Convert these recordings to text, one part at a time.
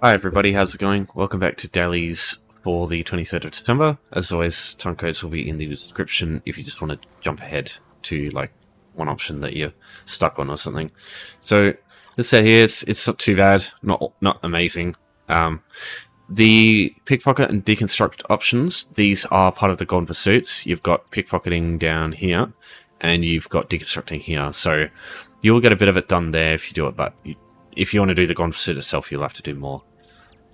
Hi everybody, how's it going? Welcome back to dailies for the 23rd of December. As always, timecodes will be in the description if you just want to jump ahead to like one option that you're stuck on or something. So this set here, it's not too bad, not amazing. The Pickpocket and Deconstruct options, these are part of the Golden Pursuits. You've got Pickpocketing down here, and you've got Deconstructing here. So you will get a bit of it done there if you do it, but if you want to do the Golden Pursuit itself, you'll have to do more.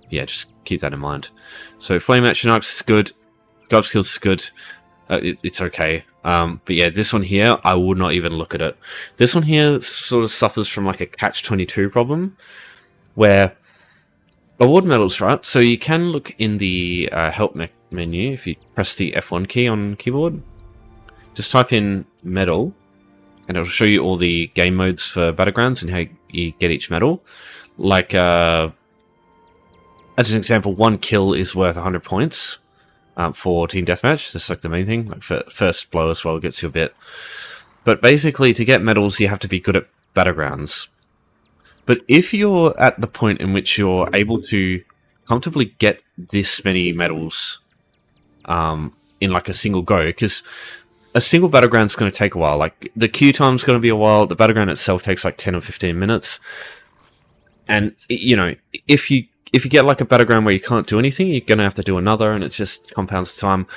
Yeah, just keep that in mind. So Flame Atronachs is good. Scribing Kills is good. It's okay. But yeah, this one here, I would not even look at it. This one here sort of suffers from like a catch-22 problem, where award medals, right? So you can look in the help menu if you press the F1 key on keyboard. Just type in medal, and it'll show you all the game modes for Battlegrounds and how you get each medal. Like, as an example, 1 kill is worth 100 points for Team Deathmatch. That's like the main thing. Like first blow as well gets you a bit. But basically, to get medals, you have to be good at Battlegrounds. But if you're at the point in which you're able to comfortably get this many medals in like a single go, because a single Battleground is going to take a while. Like the queue time is going to be a while. The Battleground itself takes like 10 or 15 minutes. And, you know, if you get like a Battleground where you can't do anything, you're going to have to do another, and it just compounds the time.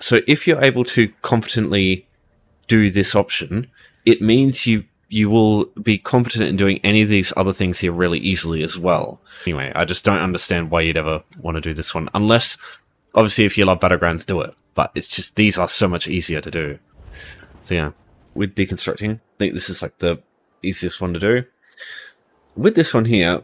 So if you're able to competently do this option, it means you will be competent in doing any of these other things here really easily as well. Anyway, I just don't understand why you'd ever want to do this one, unless, obviously, if you love Battlegrounds, do it. But it's just, these are so much easier to do. So yeah, with Deconstructing, I think this is like the easiest one to do. With this one here,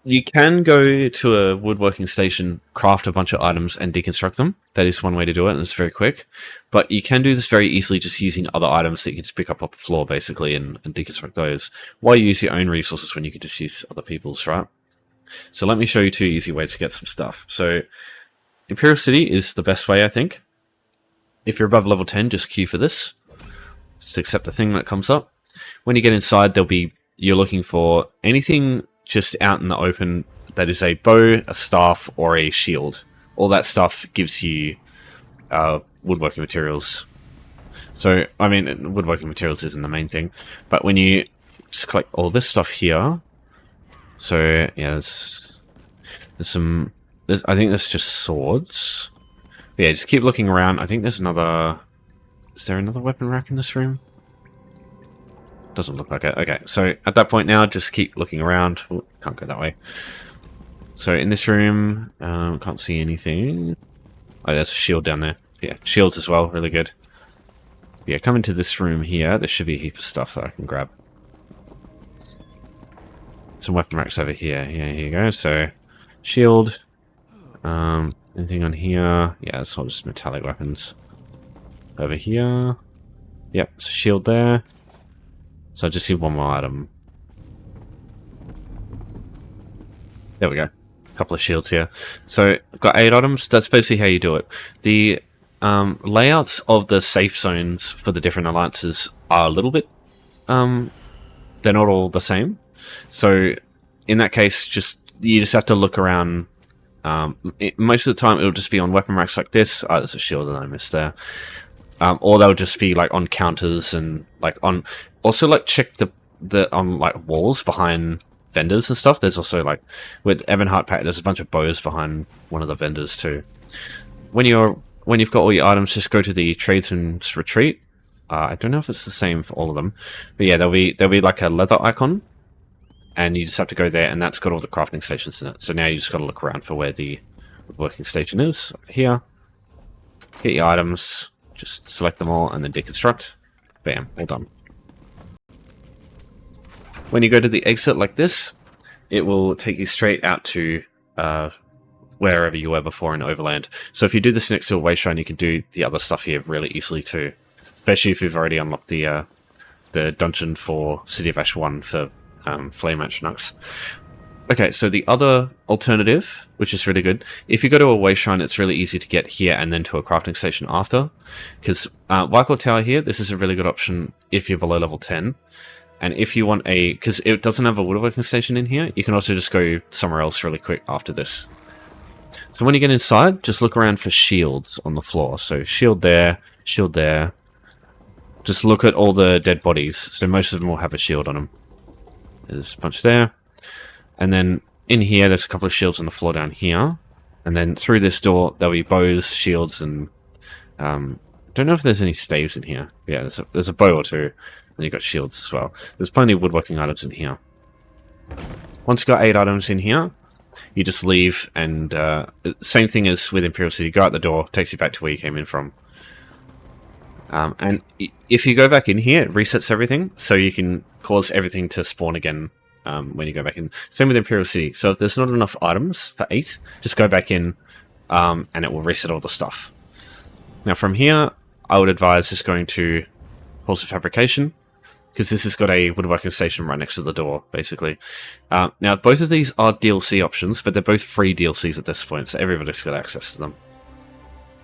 you can go to a woodworking station, craft a bunch of items, and deconstruct them. That is one way to do it, and it's very quick. But you can do this very easily just using other items that you can just pick up off the floor, basically, and deconstruct those. Why use your own resources when you could just use other people's, right? So let me show you 2 easy ways to get some stuff. So Imperial City is the best way, I think. If you're above level 10, just queue for this. Just accept the thing that comes up. When you get inside, you're looking for anything just out in the open that is a bow, a staff, or a shield. All that stuff gives you woodworking materials. So, I mean, woodworking materials isn't the main thing, but when you just collect all this stuff here, so yeah, there's I think there's just swords. But yeah, just keep looking around. I think there's another. Is there another weapon rack in this room? Doesn't look like it. Okay, so at that point now, just keep looking around. Ooh, can't go that way. So in this room, can't see anything. Oh, there's a shield down there. Yeah, shields as well, really good. Yeah, come into this room here. There should be a heap of stuff that I can grab. Some weapon racks over here. Yeah, here you go. So, shield. Anything on here? Yeah, it's all just metallic weapons. Over here. Yep, it's a shield there. So I just need one more item. There we go. A couple of shields here. So I've got 8 items. That's basically how you do it. The layouts of the safe zones for the different alliances are a little bit... they're not all the same. So in that case, you just have to look around. Most of the time, it'll just be on weapon racks like this. Oh, there's a shield that I missed there. Or they'll just be like on counters and like on... Also, like, check the on like walls behind vendors and stuff. There's also like with Ebonheart Pack, there's a bunch of bows behind one of the vendors too. When you've got all your items, just go to the tradesman's retreat. I don't know if it's the same for all of them, but yeah, there'll be like a leather icon, and you just have to go there, and that's got all the crafting stations in it. So now you just got to look around for where the working station is. Over here, get your items, just select them all, and then deconstruct. Bam, all done. When you go to the exit like this, it will take you straight out to wherever you were before in Overland. So if you do this next to a way shrine, you can do the other stuff here really easily too. Especially if you've already unlocked the dungeon for City of Ash 1 for Flame Atronachs. Okay, so the other alternative, which is really good, if you go to a way shrine, it's really easy to get here and then to a crafting station after. Because Whitecourt Tower here, this is a really good option if you're below level 10. And if you want because it doesn't have a woodworking station in here, you can also just go somewhere else really quick after this. So when you get inside, just look around for shields on the floor. So shield there, shield there. Just look at all the dead bodies. So most of them will have a shield on them. There's a bunch there. And then in here, there's a couple of shields on the floor down here. And then through this door, there'll be bows, shields, and... don't know if there's any staves in here. Yeah, there's a bow or two. And you've got shields as well. There's plenty of woodworking items in here. Once you've got 8 items in here, you just leave, and same thing as with Imperial City. Go out the door, takes you back to where you came in from. And if you go back in here, it resets everything, so you can cause everything to spawn again when you go back in. Same with Imperial City. So if there's not enough items for 8, just go back in, and it will reset all the stuff. Now from here, I would advise just going to Halls of Fabrication, because this has got a woodworking station right next to the door, basically. Now, both of these are DLC options, but they're both free DLCs at this point, so everybody's got access to them.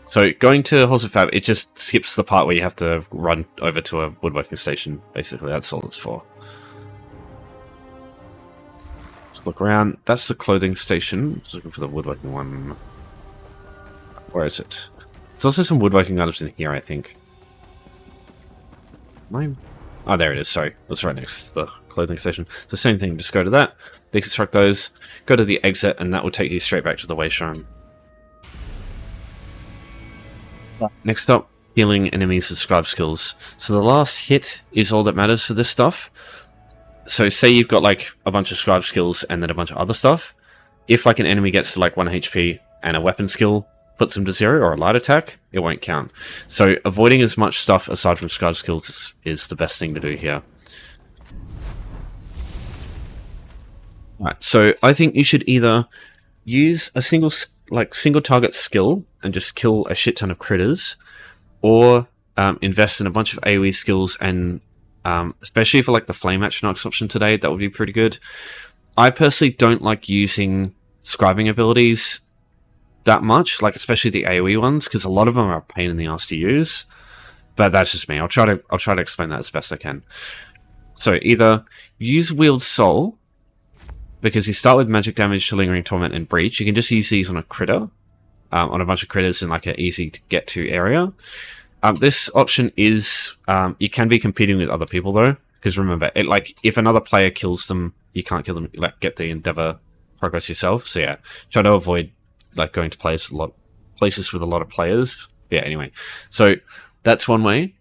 So, going to Halls of Fab, it just skips the part where you have to run over to a woodworking station, basically. That's all it's for. Let's look around. That's the clothing station. Just looking for the woodworking one. Where is it? There's also some woodworking items in here, I think. Oh, there it is, sorry. That's right next to the clothing station. So same thing, just go to that, deconstruct those, go to the exit, and that will take you straight back to the way shrine. Next up, healing enemies with Scribe skills. So the last hit is all that matters for this stuff. So say you've got like a bunch of Scribe skills and then a bunch of other stuff. If like an enemy gets to like 1 HP and a weapon skill puts them to 0 or a light attack, it won't count. So avoiding as much stuff aside from Scribe skills is the best thing to do here. Right, so I think you should either use a single target skill and just kill a shit ton of critters, or invest in a bunch of AoE skills, and especially for like the Flame Atronachs option today, that would be pretty good. I personally don't like using scribing abilities that much, like especially the AoE ones, because a lot of them are a pain in the ass to use. But that's just me. I'll try to explain that as best I can. So either use Wield Soul, because you start with magic damage to Lingering Torment and Breach. You can just use these on a critter, on a bunch of critters in like an easy to get to area. This option is you can be competing with other people though, because remember, if another player kills them, you can't kill them. Like get the endeavor progress yourself. So yeah, try to avoid like going to places with a lot of players. Yeah, anyway. So that's one way.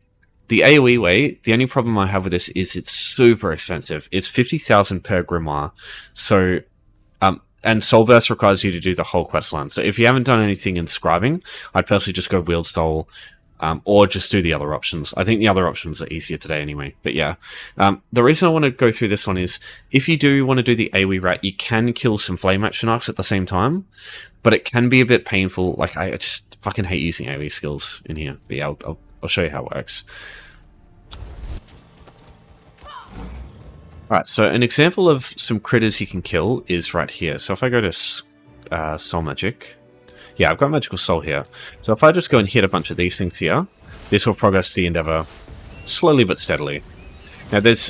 The AoE way, the only problem I have with this is it's super expensive. It's 50,000 per grimoire. So, and Soulburst requires you to do the whole quest line. So if you haven't done anything in scribing, I'd personally just go Wield Soul, or just do the other options. I think the other options are easier today anyway. But yeah, the reason I want to go through this one is, if you do want to do the AoE route, you can kill some Flame Atronachs at the same time, but it can be a bit painful. Like, I just fucking hate using AoE skills in here. But yeah, I'll show you how it works. Alright, so an example of some critters you can kill is right here. So if I go to Soul Magic, yeah, I've got Magical Soul here. So if I just go and hit a bunch of these things here, this will progress the endeavor slowly but steadily. Now there's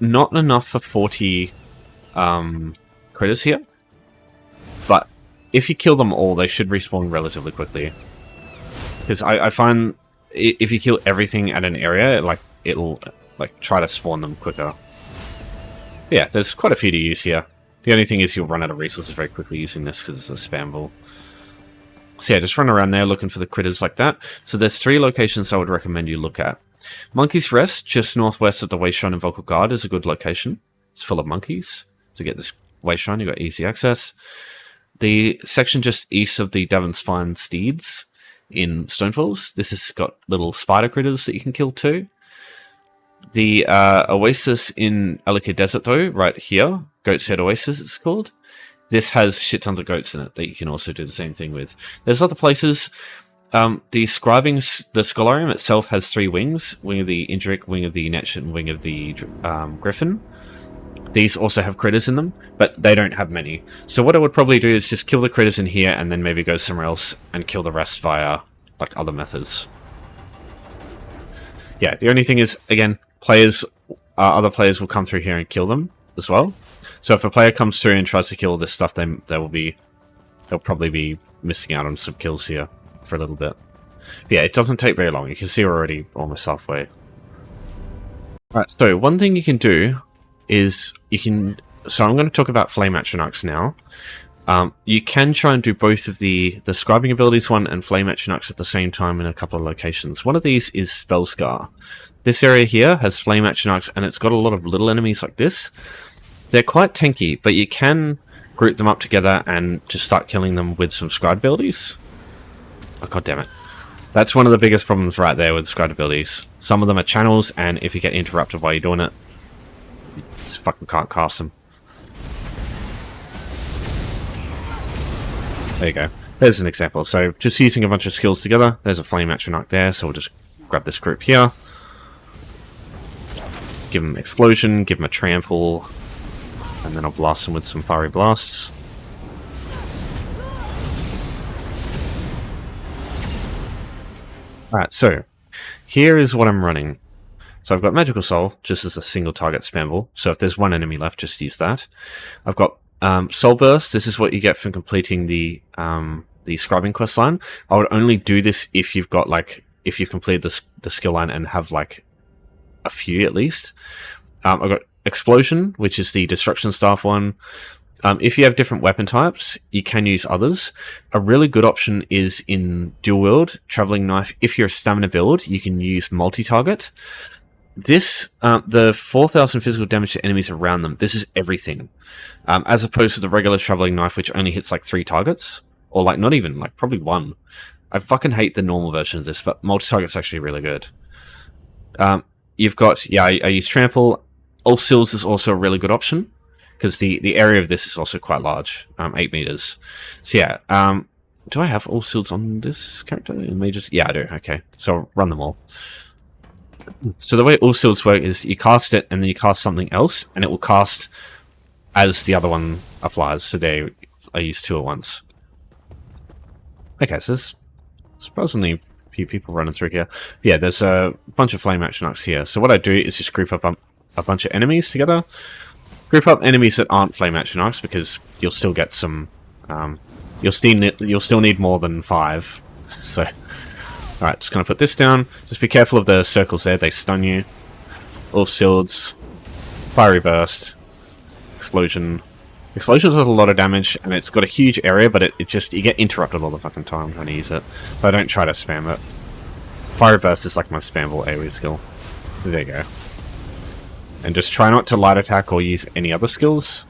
not enough for 40 critters here, but if you kill them all, they should respawn relatively quickly. Because I find if you kill everything at an area, it'll try to spawn them quicker. Yeah, there's quite a few to use here. The only thing is you'll run out of resources very quickly using this because it's a spamble. So yeah, just run around there looking for the critters like that. So there's 3 locations I would recommend you look at. Monkey's Rest, just northwest of the Way Shrine and Vocal Guard, is a good location. It's full of monkeys. To get this Way Shrine, you've got easy access. The section just east of the Davon's Fine Steeds in Stonefalls, this has got little spider critters that you can kill too. The Oasis in Alikir Desert though, right here, Goat's Head Oasis it's called. This has shit tons of goats in it that you can also do the same thing with. There's other places. The Scholarium itself has 3 wings. Wing of the Indrik, Wing of the Netch, and Wing of the Griffin. These also have critters in them, but they don't have many. So what I would probably do is just kill the critters in here and then maybe go somewhere else and kill the rest via like other methods. Yeah, the only thing is, again, players other players will come through here and kill them as well. So if a player comes through and tries to kill this stuff, they'll probably be missing out on some kills here for a little bit. But yeah, it doesn't take very long. You can see we're already almost halfway. Alright, so one thing you can do is so I'm going to talk about Flame Atronachs now. You can try and do both of the Scribing abilities one and Flame Atronachs at the same time in a couple of locations. One of these is Spellscar. This area here has Flame Atronachs, and it's got a lot of little enemies like this. They're quite tanky, but you can group them up together and just start killing them with some Scribed abilities. Oh, god damn it. That's one of the biggest problems right there with Scribed abilities. Some of them are channels, and if you get interrupted while you're doing it, you just fucking can't cast them. There you go. There's an example. So just using a bunch of skills together. There's a Flame Atronach there, so we'll just grab this group here. Give them Explosion, give them a Trample, and then I'll blast them with some Fiery Blasts. Alright, so here is what I'm running. So I've got Magical Soul, just as a single target spamble. So if there's one enemy left, just use that. I've got Soul Burst. This is what you get from completing the Scribing quest line. I would only do this if you've got if you've completed the skill line and have a few at least. I've got Explosion, which is the Destruction Staff one. If you have different weapon types, you can use others. A really good option is in Dual Wield, Traveling Knife. If you're a stamina build, you can use multi-target. This, the 4,000 physical damage to enemies around them, this is everything. As opposed to the regular Traveling Knife, which only hits 3 targets. Or not even, probably 1. I fucking hate the normal version of this, but multi-target's actually really good. You've got, I use Trample. All Seals is also a really good option, because the area of this is also quite large, 8 meters. So yeah, do I have all Seals on this character? Yeah, I do. Okay, so I'll run them all. So the way all Seals work is you cast it, and then you cast something else, and it will cast as the other one applies. So there, I use 2 at once. Okay, so there's surprisingly a few people running through here. Yeah, there's a bunch of Flame Atronachs here. So what I do is just group up a bunch of enemies together. Group up enemies that aren't Flame Atronachs, because you'll still get some... you'll still need more than 5. So... Alright, just gonna put this down. Just be careful of the circles there, they stun you. All Shields. Fiery Burst. Explosion. Explosion does a lot of damage, and it's got a huge area, but it just... You get interrupted all the fucking time trying to use it. So I don't try to spam it. Fiery Burst is like my spamable AoE skill. There you go. And just try not to light attack or use any other skills.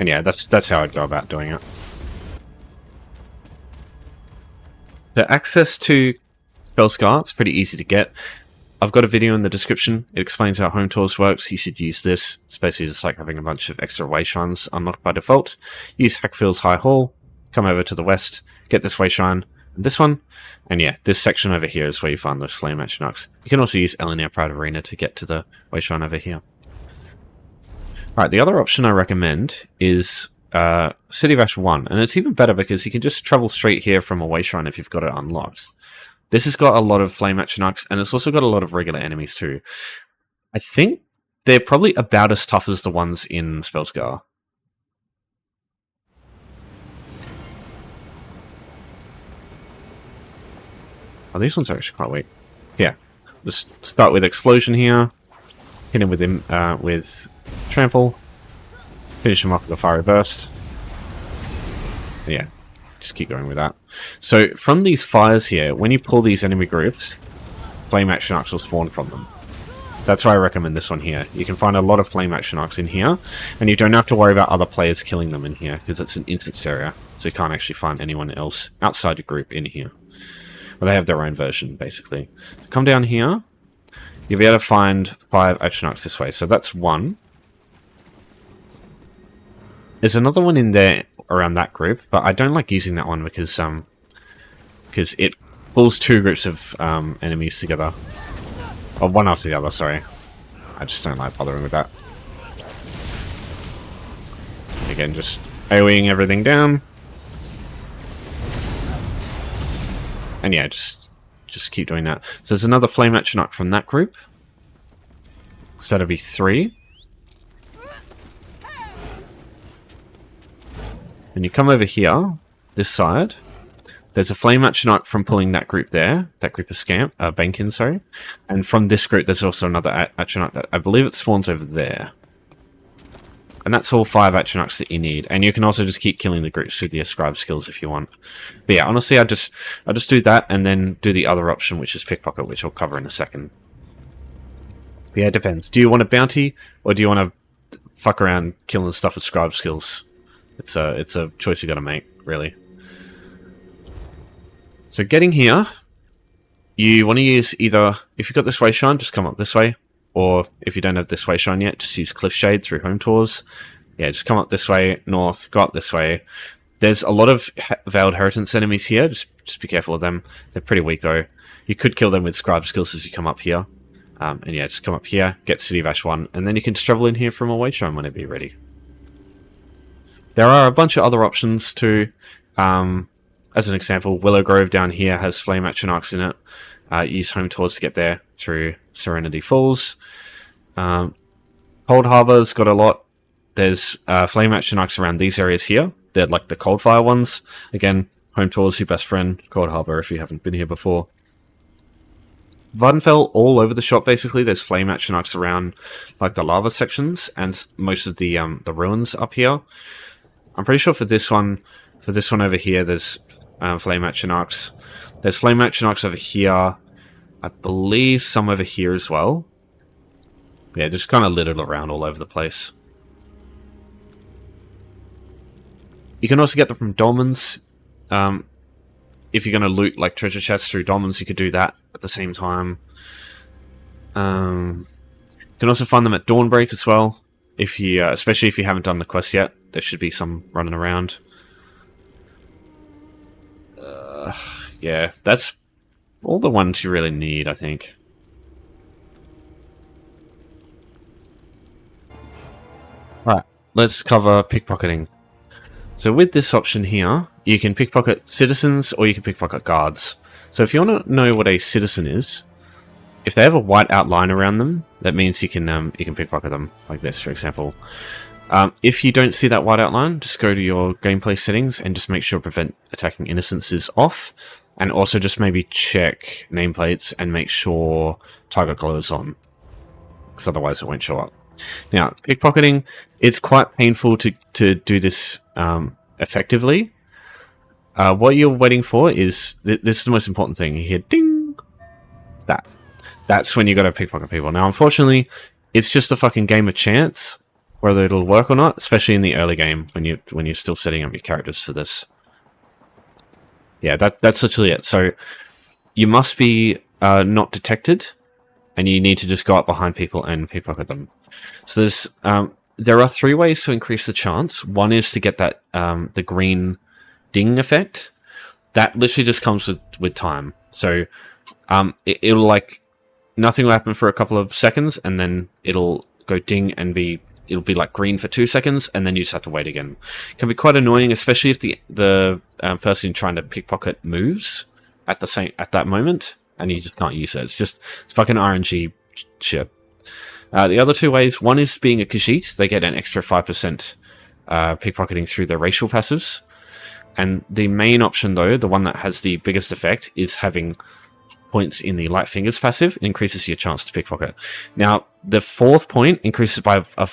And yeah, that's how I'd go about doing it. The access to Spellscar, it's pretty easy to get. I've got a video in the description. It explains how Home Tours works. You should use this. It's basically just like having a bunch of extra way shrines unlocked by default. Use Hackfield's High Hall. Come over to the west. Get this way shrine. And this one. And yeah, this section over here is where you find those Flame Atronachs. You can also use Eleanor Pride Arena to get to the way shrine over here. Alright, the other option I recommend is City of Ash 1. And it's even better because you can just travel straight here from a way shrine if you've got it unlocked. This has got a lot of Flame Atronachs, and it's also got a lot of regular enemies too. I think they're probably about as tough as the ones in Spellscar. Oh, these ones are actually quite weak. Yeah, just start with Explosion here. Hit him with Trample. Finish him off with a Fiery Burst. Yeah, just keep going with that. So from these fires here, when you pull these enemy groups, Flame Atronachs will spawn from them. That's why I recommend this one here. You can find a lot of Flame Atronachs in here, and you don't have to worry about other players killing them in here, because it's an instance area, so you can't actually find anyone else outside your group in here. But they have their own version, basically. Come down here, you'll be able to find 5 Atronachs this way, so that's 1. There's another one in there around that group, but I don't like using that one because it pulls 2 groups of enemies together. Or one after the other, sorry. I just don't like bothering with that. Again, just AoEing everything down. And yeah, just keep doing that. So there's another Flame Atronach from that group. So that'll be 3. And you come over here, this side. There's a Flame Atronach from pulling that group there. That group of Bankin, sorry. And from this group, there's also another Atronach that I believe it spawns over there. And that's all 5 Atronachs that you need. And you can also just keep killing the groups with your Scribe skills if you want. But yeah, honestly, I just do that and then do the other option, which is Pickpocket, which I'll cover in a second. But yeah, it depends. Do you want a bounty, or do you want to fuck around killing stuff with Scribe skills? It's a choice you got to make, really. So getting here, you want to use either, if you've got this way shine, just come up this way. Or if you don't have this way shine yet, just use Cliff Shade through home tours. Yeah, just come up this way, north, go up this way. There's a lot of Veiled Heritance enemies here, just be careful of them. They're pretty weak though. You could kill them with Scribe skills as you come up here. And yeah, just come up here, get City of Ash 1, and then you can travel in here from a way shine whenever you're ready. There are a bunch of other options too. As an example, Willow Grove down here has Flame Atronachs in it. Use home tours to get there through Serenity Falls. Cold Harbour's got a lot. There's Flame Atronachs around these areas here. They're like the Coldfire ones. Again, home tours your best friend. Cold Harbour if you haven't been here before. Vardenfell all over the shop basically. There's Flame Atronachs around like the lava sections and most of the ruins up here. I'm pretty sure for this one over here, there's Flame Atronachs. There's Flame Atronachs over here. I believe some over here as well. Yeah, just kind of littered around all over the place. You can also get them from dolmens. If you're going to loot like treasure chests through dolmens, you could do that at the same time. You can also find them at Dawnbreak as well. If you, especially if you haven't done the quest yet, there should be some running around. Yeah, that's all the ones you really need, I think. Right, let's cover pickpocketing. So with this option here, you can pickpocket citizens or you can pickpocket guards. So if you want to know what a citizen is, if they have a white outline around them, that means you can pickpocket them, like this, for example. If you don't see that white outline, just go to your gameplay settings and just make sure Prevent Attacking Innocents is off. And also just maybe check nameplates and make sure Target Glow is on. Because otherwise it won't show up. Now, pickpocketing, it's quite painful to do this effectively. What you're waiting for is, this is the most important thing. You hear ding! That's when you got to pickpocket people. Now, unfortunately, it's just a fucking game of chance whether it'll work or not, especially in the early game when you're still setting up your characters for this. Yeah, that's literally it. So you must be not detected, and you need to just go up behind people and pickpocket them. So there are 3 ways to increase the chance. One is to get that the green ding effect. That literally just comes with time. So it'll like nothing will happen for a couple of seconds, and then it'll go ding and it'll be like green for 2 seconds, and then you just have to wait again. It can be quite annoying, especially if the person trying to pickpocket moves at that moment, and you just can't use it. It's fucking RNG shit. The other 2 ways, one is being a Khajiit. They get an extra 5% pickpocketing through their racial passives. And the main option, though, the one that has the biggest effect, is having points in the Light Fingers passive. It increases your chance to pickpocket. Now, the 4th point increases by a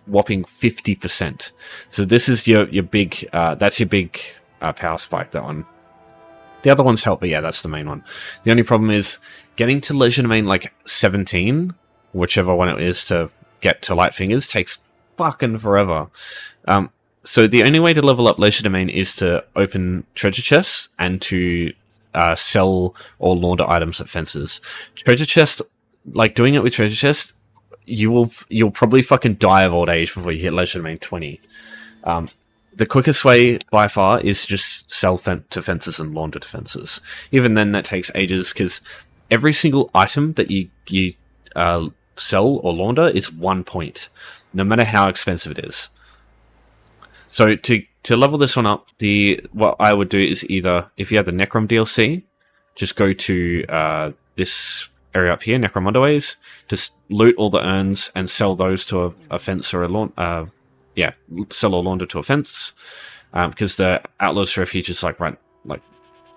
whopping 50%. So this is your big, that's your big power spike, that one. The other ones help, but yeah, that's the main one. The only problem is getting to Leisure Domain like 17, whichever one it is to get to Light Fingers, takes fucking forever. So the only way to level up Leisure Domain is to open treasure chests and to sell or launder items at fences. Treasure chest, like doing it with treasure chest, you'll probably fucking die of old age before you hit Leisure Domain 20. The quickest way by far is just sell to fences and launder to fences. Even then, that takes ages because every single item that you sell or launder is 1 point, no matter how expensive it is. So to level this one up, what I would do is either, if you have the Necrom DLC, just go to this area up here, Necromondoways, just loot all the urns and sell those to a fence or a lawn. Sell or launder to a fence, because the Outlaws Refuge is like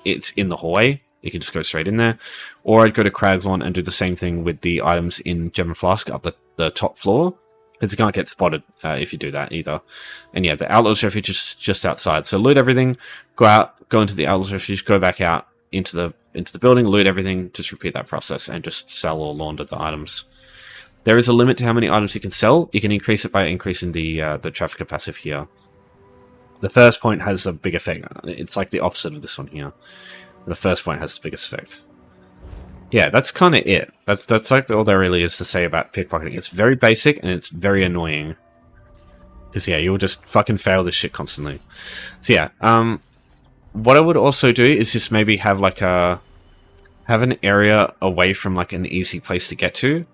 it's in the hallway. You can just go straight in there. Or I'd go to Craglawn and do the same thing with the items in Gem and Flask up the top floor, because you can't get spotted if you do that either. And yeah, the Outlaws Refuge is just outside. So loot everything, go into the Outlaws Refuge, go back out into the building, loot everything, just repeat that process and just sell or launder the items. There is a limit to how many items you can sell. You can increase it by increasing the trafficker passive here. The first point has a big effect. It's like the opposite of this one here. The first point has the biggest effect. Yeah, that's kind of it. That's like all there really is to say about pickpocketing. It's very basic and it's very annoying. Because yeah, you'll just fucking fail this shit constantly. So yeah, what I would also do is just maybe have like have an area away from like an easy place to get to.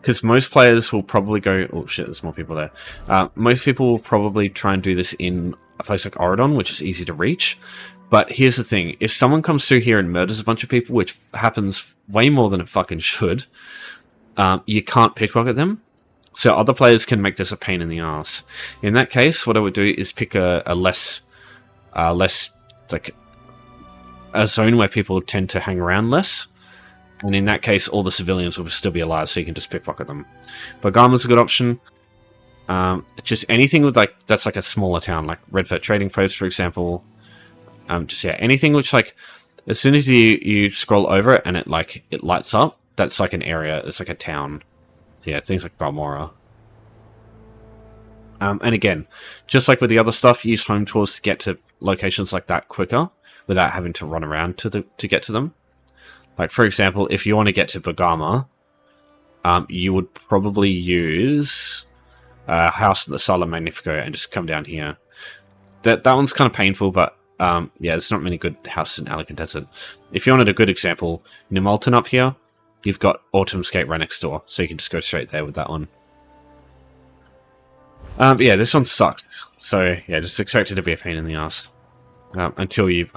Because most players will probably go... Oh shit, there's more people there. Most people will probably try and do this in a place like Auradon, which is easy to reach. But here's the thing. If someone comes through here and murders a bunch of people, which happens way more than it fucking should, you can't pickpocket them. So other players can make this a pain in the ass. In that case, what I would do is pick a less like a zone where people tend to hang around less. And in that case, all the civilians will still be alive, so you can just pickpocket them. Bagama's a good option. Just anything with that's like a smaller town, like Redford Trading Post, for example. Anything which like as soon as you scroll over it and it lights up, that's like an area. It's like a town. Yeah, things like Balmora. And again, just like with the other stuff, use home tours to get to locations like that quicker without having to run around to get to them. Like, for example, if you want to get to Bagama, you would probably use House of the Sala Magnifico and just come down here. That one's kind of painful, but yeah, there's not many good houses in Alec Desert. If you wanted a good example, Nimulton up here, you've got Autumn's Gate right next door, so you can just go straight there with that one. But yeah, this one sucks. So yeah, just expect it to be a pain in the ass until you've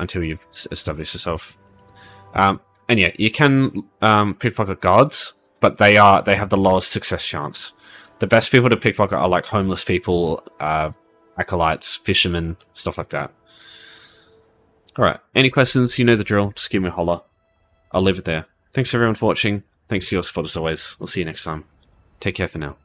established yourself. And yeah, you can pickpocket guards, but they have the lowest success chance. The best people to pickpocket are like homeless people, acolytes, fishermen, stuff like that. Alright, any questions? You know the drill. Just give me a holler. I'll leave it there. Thanks everyone for watching. Thanks for your support as always. We'll see you next time. Take care for now.